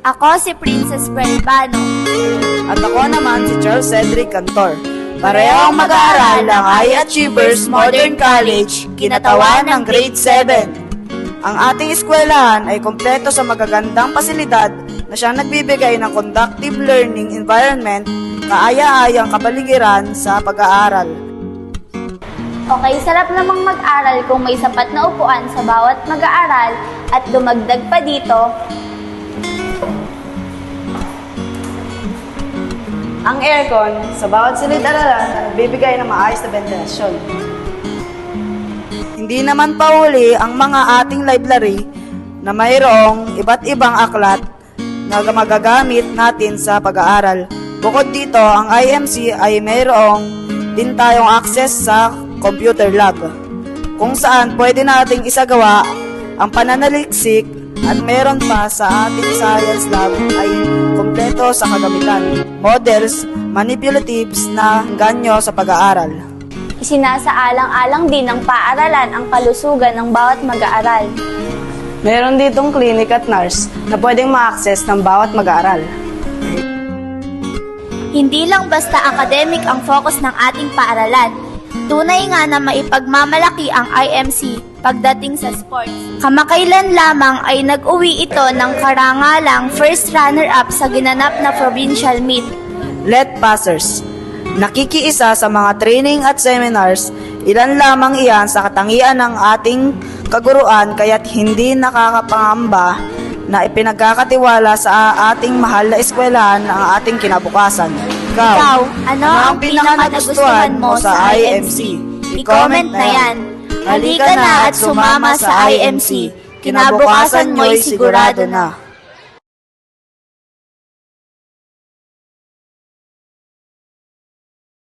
Ako si Princess Brelbano. At ako naman si Charles Cedric Cantor. Parehong mag-aaral ng High Achievers Modern College, kinatawan ng grade 7. Ang ating eskwelahan ay kompleto sa magagandang pasilidad na siyang nagbibigay ng conducive learning environment, kaaya-ayang kapaligiran sa pag-aaral. Okay, sarap namang mag-aral kung may sapat na upuan sa bawat mag-aaral at dumagdag pa dito, Ang aircon sa bawat silid-aralan na nagbibigay ng maayos na ventilasyon. Hindi naman pauli ang mga ating library na mayroong iba't ibang aklat na magagamit natin sa pag-aaral. Bukod dito, ang IMC ay mayroong din tayong access sa computer lab, kung saan pwede nating isagawa ang pananaliksik at meron pa sa ating science lab ay kompleto sa kagamitan, models, manipulatives na ganyo sa pag-aaral. Isinasaalang-alang din ng paaralan ang kalusugan ng bawat mag-aaral. Meron ditong clinic at nurse na pwedeng ma-access ng bawat mag-aaral. Hindi lang basta academic ang focus ng ating paaralan. Tunay nga na maipagmamalaki ang IMC pagdating sa sports. Kamakailan lamang ay nag-uwi ito ng karangalang first runner-up sa ginanap na provincial meet. Let passers. Nakikiisa sa mga training at seminars, ilan lamang iyan sa katangian ng ating kaguruan kaya't hindi nakakapangamba na ipinagkakatiwala sa ating mahal na eskwelahan ang ating kinabukasan. Ikaw, ano ang pinaka-nagustuhan mo sa IMC? I-comment na yan. Halika na at sumama sa IMC. Kinabukasan mo'y sigurado na.